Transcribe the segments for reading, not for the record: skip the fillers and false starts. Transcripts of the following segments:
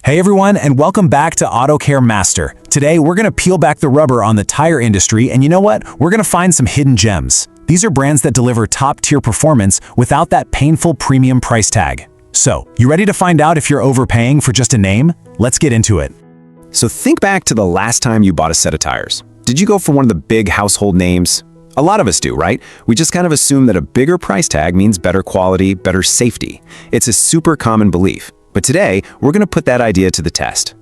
Hey everyone, and welcome back to Auto Care Master. Today, we're going to peel back the rubber on the tire industry, and you know what? We're going to find some hidden gems. These are brands that deliver top-tier performance without that painful premium price tag. So, you ready to find out if you're overpaying for just a name? Let's get into it. So think back to the last time you bought a set of tires. Did you go for one of the big household names? A lot of us do, right? We just kind of assume that a bigger price tag means better quality, better safety. It's a super common belief. But today, we're going to put that idea to the test.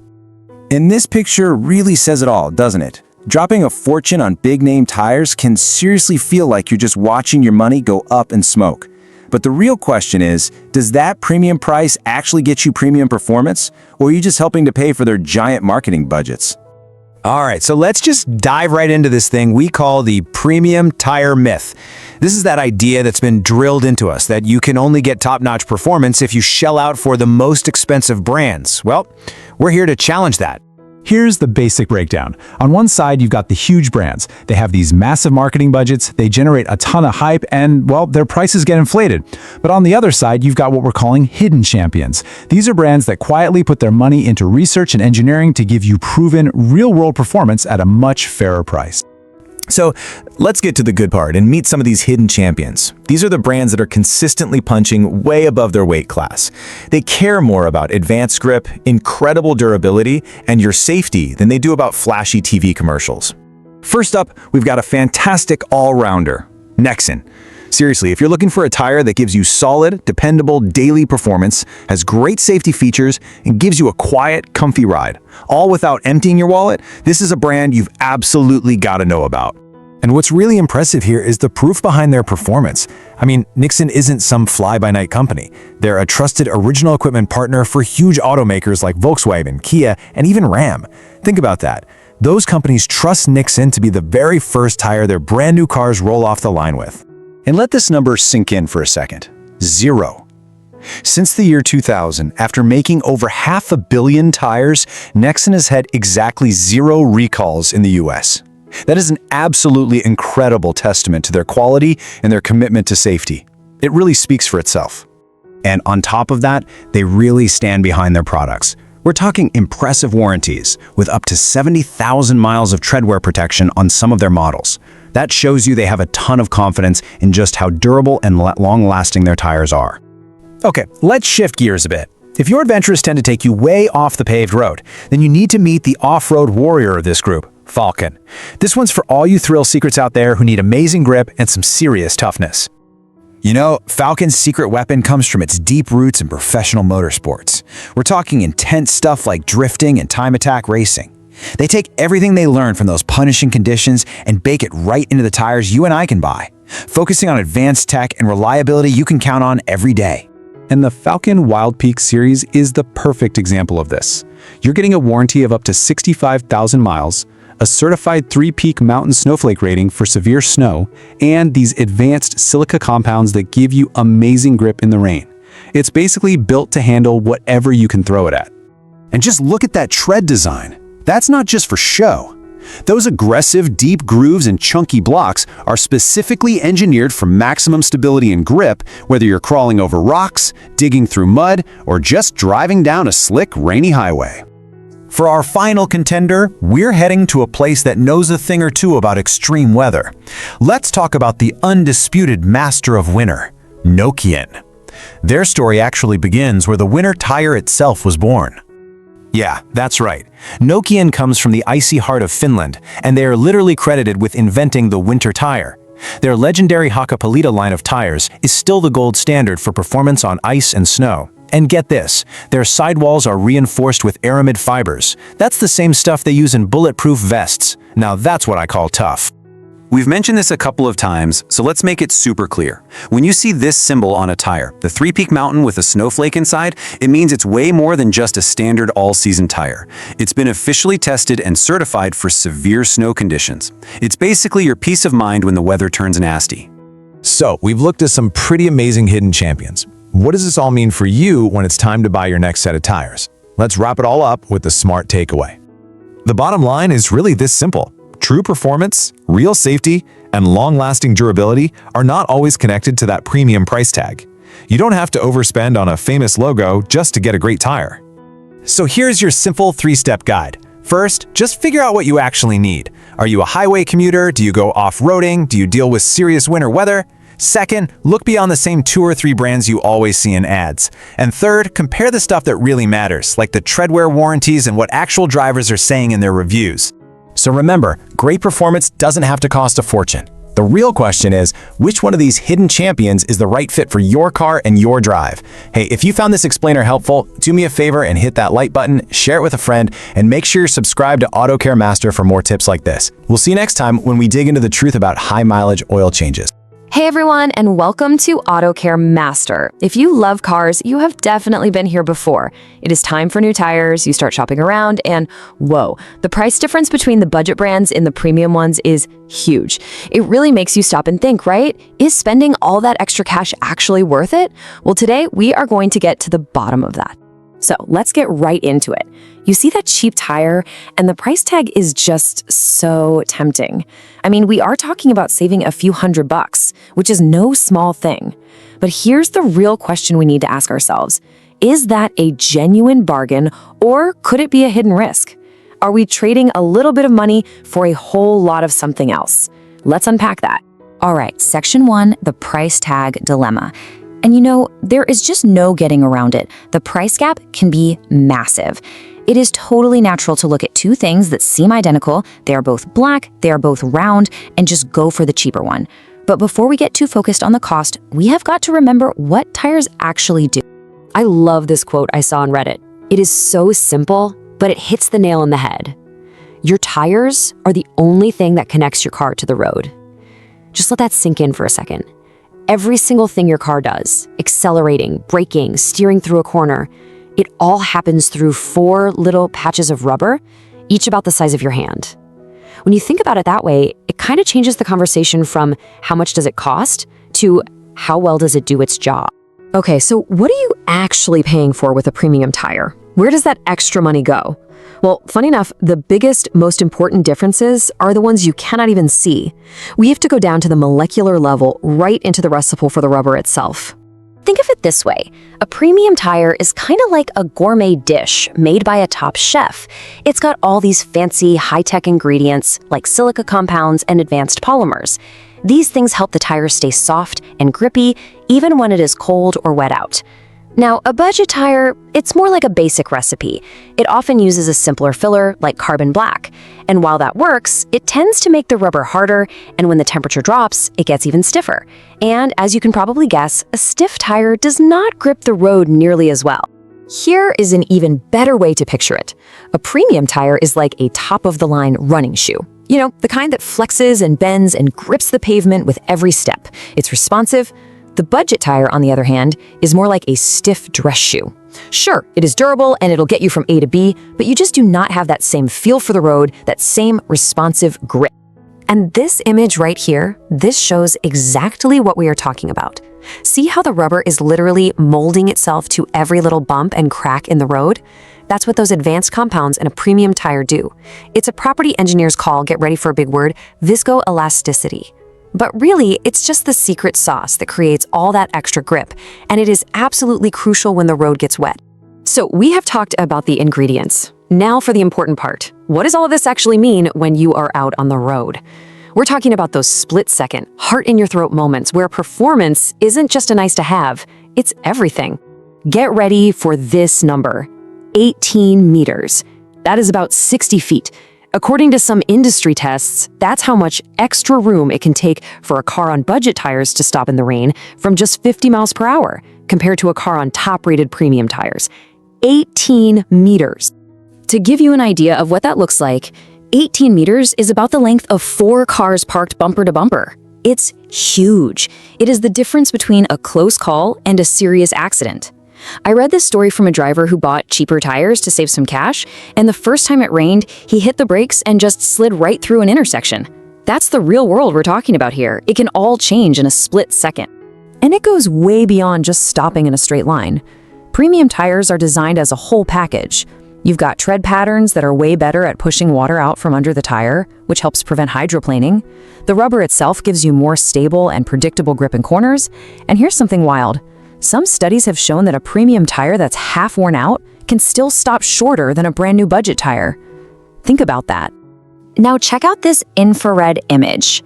And this picture really says it all, doesn't it? Dropping a fortune on big-name tires can seriously feel like you're just watching your money go up in smoke. But the real question is, does that premium price actually get you premium performance? Or are you just helping to pay for their giant marketing budgets? All right, so let's just dive right into this thing we call the premium tire myth. This is that idea that's been drilled into us, that you can only get top-notch performance if you shell out for the most expensive brands. Well, we're here to challenge that. Here's the basic breakdown. On one side, you've got the huge brands. They have these massive marketing budgets, they generate a ton of hype, and, well, their prices get inflated. But on the other side, you've got what we're calling hidden champions. These are brands that quietly put their money into research and engineering to give you proven, real-world performance at a much fairer price. So let's get to the good part and meet some of these hidden champions. These are the brands that are consistently punching way above their weight class. They care more about advanced grip, incredible durability, and your safety than they do about flashy TV commercials. First up, we've got a fantastic all-rounder, Nexen. Seriously, if you're looking for a tire that gives you solid, dependable daily performance, has great safety features, and gives you a quiet, comfy ride, all without emptying your wallet, this is a brand you've absolutely got to know about. And what's really impressive here is the proof behind their performance. I mean, Nexen isn't some fly-by-night company. They're a trusted original equipment partner for huge automakers like Volkswagen, Kia, and even Ram. Think about that. Those companies trust Nexen to be the very first tire their brand new cars roll off the line with. And let this number sink in for a second. 0. Since the year 2000, after making over 500 million tires, Nexen has had exactly 0 recalls in the US. That is an absolutely incredible testament to their quality and their commitment to safety. It really speaks for itself. And on top of that, they really stand behind their products. We're talking impressive warranties, with up to 70,000 miles of treadwear protection on some of their models. That shows you they have a ton of confidence in just how durable and long-lasting their tires are. Okay, let's shift gears a bit. If your adventures tend to take you way off the paved road, then you need to meet the off-road warrior of this group, Falken. This one's for all you thrill seekers out there who need amazing grip and some serious toughness. You know, Falken's secret weapon comes from its deep roots in professional motorsports. We're talking intense stuff like drifting and time attack racing. They take everything they learn from those punishing conditions and bake it right into the tires you and I can buy, focusing on advanced tech and reliability you can count on every day. And the Falken Wild Peak series is the perfect example of this. You're getting a warranty of up to 65,000 miles, a certified 3-peak mountain snowflake rating for severe snow, and these advanced silica compounds that give you amazing grip in the rain. It's basically built to handle whatever you can throw it at. And just look at that tread design. That's not just for show. Those aggressive, deep grooves and chunky blocks are specifically engineered for maximum stability and grip, whether you're crawling over rocks, digging through mud, or just driving down a slick, rainy highway. For our final contender, we're heading to a place that knows a thing or two about extreme weather. Let's talk about the undisputed master of winter, Nokian. Their story actually begins where the winter tire itself was born. Yeah, that's right. Nokian comes from the icy heart of Finland, and they are literally credited with inventing the winter tire. Their legendary Hakkapeliitta line of tires is still the gold standard for performance on ice and snow. And get this, their sidewalls are reinforced with aramid fibers. That's the same stuff they use in bulletproof vests. Now that's what I call tough. We've mentioned this a couple of times, so let's make it super clear. When you see this symbol on a tire, the 3-peak mountain with a snowflake inside, it means it's way more than just a standard all-season tire. It's been officially tested and certified for severe snow conditions. It's basically your peace of mind when the weather turns nasty. So, we've looked at some pretty amazing hidden champions. What does this all mean for you when it's time to buy your next set of tires? Let's wrap it all up with the smart takeaway. The bottom line is really this simple. True performance, real safety, and long-lasting durability are not always connected to that premium price tag. You don't have to overspend on a famous logo just to get a great tire. So here's your simple 3-step guide. First, just figure out what you actually need. Are you a highway commuter? Do you go off-roading? Do you deal with serious winter weather? Second, look beyond the same 2 or 3 brands you always see in ads. And third, compare the stuff that really matters, like the treadwear warranties and what actual drivers are saying in their reviews. So remember, great performance doesn't have to cost a fortune. The real question is, which one of these hidden champions is the right fit for your car and your drive? Hey, if you found this explainer helpful, do me a favor and hit that like button, share it with a friend, and make sure you're subscribed to AutoCare Master for more tips like this. We'll see you next time when we dig into the truth about high-mileage oil changes. Hey everyone, and welcome to AutoCare Master. If you love cars, you have definitely been here before. It is time for new tires, you start shopping around, and whoa, the price difference between the budget brands and the premium ones is huge. It really makes you stop and think, right? Is spending all that extra cash actually worth it? Well, today we are going to get to the bottom of that. So let's get right into it. You see that cheap tire, and the price tag is just so tempting. I mean, we are talking about saving a few $100, which is no small thing. But here's the real question we need to ask ourselves. Is that a genuine bargain, or could it be a hidden risk? Are we trading a little bit of money for a whole lot of something else? Let's unpack that. All right, section 1, the price tag dilemma. And you know, there is just no getting around it. The price gap can be massive. It is totally natural to look at 2 things that seem identical. They are both black, they are both round, and just go for the cheaper one. But before we get too focused on the cost, we have got to remember what tires actually do. I love this quote I saw on Reddit. It is so simple, but it hits the nail on the head. Your tires are the only thing that connects your car to the road. Just let that sink in for a second. Every single thing your car does, accelerating, braking, steering through a corner, it all happens through 4 little patches of rubber, each about the size of your hand. When you think about it that way, it kind of changes the conversation from how much does it cost to how well does it do its job. Okay, so what are you actually paying for with a premium tire? Where does that extra money go? Well, funny enough, the biggest, most important differences are the ones you cannot even see. We have to go down to the molecular level, right into the recipe for the rubber itself. Think of it this way. A premium tire is kind of like a gourmet dish made by a top chef. It's got all these fancy, high-tech ingredients like silica compounds and advanced polymers. These things help the tire stay soft and grippy, even when it is cold or wet out. Now, a budget tire, it's more like a basic recipe. It often uses a simpler filler, like carbon black. And while that works, it tends to make the rubber harder, and when the temperature drops, it gets even stiffer. And as you can probably guess, a stiff tire does not grip the road nearly as well. Here is an even better way to picture it. A premium tire is like a top-of-the-line running shoe. You know, the kind that flexes and bends and grips the pavement with every step. It's responsive. The budget tire, on the other hand, is more like a stiff dress shoe. Sure, it is durable and it'll get you from A to B, but you just do not have that same feel for the road, that same responsive grip. And this image right here, this shows exactly what we are talking about. See how the rubber is literally molding itself to every little bump and crack in the road? That's what those advanced compounds in a premium tire do. It's a property engineers call, get ready for a big word, viscoelasticity. But really, it's just the secret sauce that creates all that extra grip, and it is absolutely crucial when the road gets wet. So we have talked about the ingredients. Now for the important part. What does all of this actually mean when you are out on the road? We're talking about those split-second, heart-in-your-throat moments where performance isn't just a nice-to-have, it's everything. Get ready for this number, 18 meters. That is about 60 feet. According to some industry tests, that's how much extra room it can take for a car on budget tires to stop in the rain from just 50 miles per hour, compared to a car on top-rated premium tires. 18 meters. To give you an idea of what that looks like, 18 meters is about the length of 4 cars parked bumper to bumper. It's huge. It is the difference between a close call and a serious accident. I read this story from a driver who bought cheaper tires to save some cash, and the first time it rained, he hit the brakes and just slid right through an intersection. That's the real world we're talking about here. It can all change in a split second. And it goes way beyond just stopping in a straight line. Premium tires are designed as a whole package. You've got tread patterns that are way better at pushing water out from under the tire, which helps prevent hydroplaning. The rubber itself gives you more stable and predictable grip in corners. And here's something wild. Some studies have shown that a premium tire that's half worn out can can still stop shorter than a brand new budget tire. Think about that. Now check out this infrared image.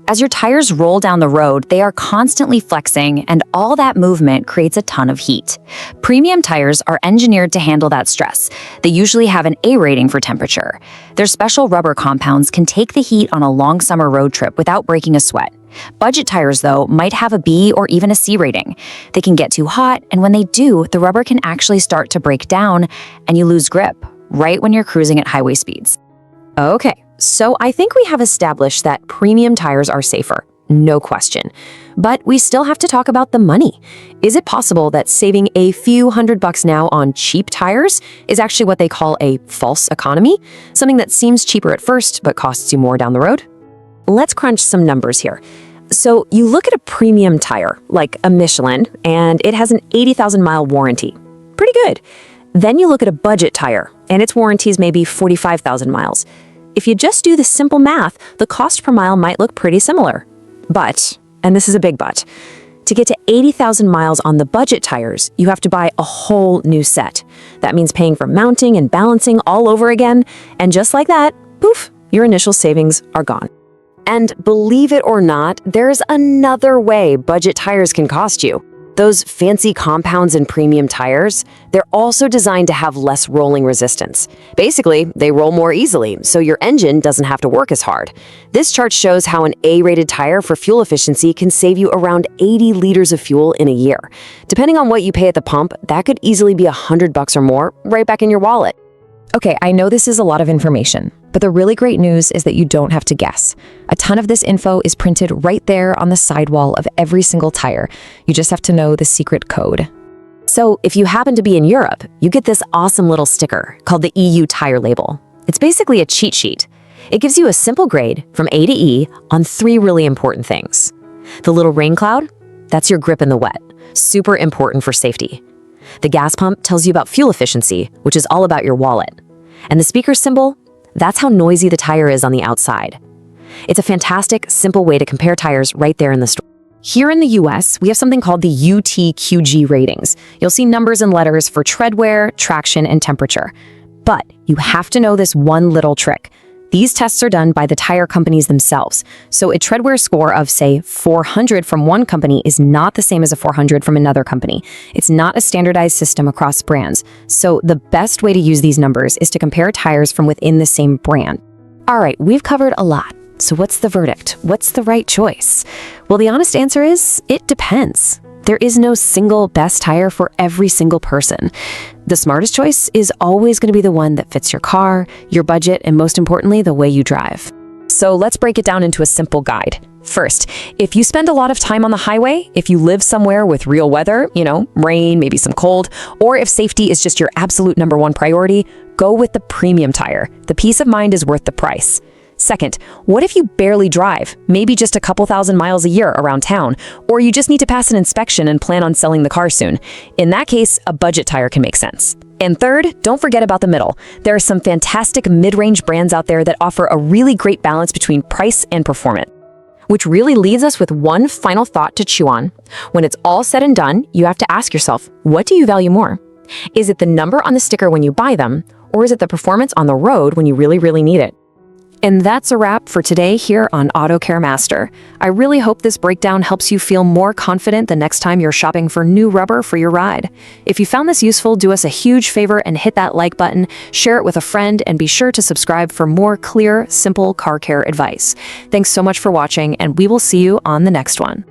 As your tires roll down the road, they are constantly flexing, and all that movement creates a ton of heat. Premium tires are engineered to handle that stress. They usually have an A rating for temperature. Their special rubber compounds can take the heat on a long summer road trip without breaking a sweat. Budget tires, though, might have a B or even a C rating. They can get too hot, and when they do, the rubber can actually start to break down, and you lose grip, right when you're cruising at highway speeds. Okay. So I think we have established that premium tires are safer, no question. But we still have to talk about the money. Is it possible that saving a few $100 now on cheap tires is actually what they call a false economy? Something that seems cheaper at first, but costs you more down the road? Let's crunch some numbers here. So you look at a premium tire, like a Michelin, and it has an 80,000-mile warranty. Pretty good. Then you look at a budget tire, and its warranty is maybe 45,000 miles. If you just do the simple math, the cost per mile might look pretty similar. But, and this is a big but, to get to 80,000 miles on the budget tires, you have to buy a whole new set. That means paying for mounting and balancing all over again, and just like that, poof, your initial savings are gone. And believe it or not, there's another way budget tires can cost you. Those fancy compounds in premium tires, they're also designed to have less rolling resistance. Basically, they roll more easily, so your engine doesn't have to work as hard. This chart shows how an A-rated tire for fuel efficiency can save you around 80 liters of fuel in a year. Depending on what you pay at the pump, that could easily be $100 or more right back in your wallet. Okay, I know this is a lot of information, but the really great news is that you don't have to guess. A ton of this info is printed right there on the sidewall of every single tire. You just have to know the secret code. So if you happen to be in Europe, you get this awesome little sticker called the EU tire label. It's basically a cheat sheet. It gives you a simple grade from A to E on 3 really important things. The little rain cloud, that's your grip in the wet. Super important for safety. The gas pump tells you about fuel efficiency, which is all about your wallet. And the speaker symbol, that's how noisy the tire is on the outside. It's a fantastic, simple way to compare tires right there in the store. Here in the US, we have something called the UTQG ratings. You'll see numbers and letters for tread wear, traction, and temperature. But you have to know this one little trick. These tests are done by the tire companies themselves. So a tread wear score of, say, 400 from one company is not the same as a 400 from another company. It's not a standardized system across brands. So the best way to use these numbers is to compare tires from within the same brand. All right, we've covered a lot. So what's the verdict? What's the right choice? Well, the honest answer is, it depends. There is no single best tire for every single person. The smartest choice is always going to be the one that fits your car, your budget, and most importantly, the way you drive. So let's break it down into a simple guide. First, if you spend a lot of time on the highway, if you live somewhere with real weather, rain, maybe some cold, or if safety is just your absolute #1 priority, go with the premium tire. The peace of mind is worth the price. Second, what if you barely drive, maybe just a couple thousand miles a year around town, or you just need to pass an inspection and plan on selling the car soon? In that case, a budget tire can make sense. And third, don't forget about the middle. There are some fantastic mid-range brands out there that offer a really great balance between price and performance. Which really leaves us with one final thought to chew on. When it's all said and done, you have to ask yourself, what do you value more? Is it the number on the sticker when you buy them, or is it the performance on the road when you really, really need it? And that's a wrap for today here on AutoCare Master. I really hope this breakdown helps you feel more confident the next time you're shopping for new rubber for your ride. If you found this useful, do us a huge favor and hit that like button, share it with a friend, and be sure to subscribe for more clear, simple car care advice. Thanks so much for watching, and we will see you on the next one.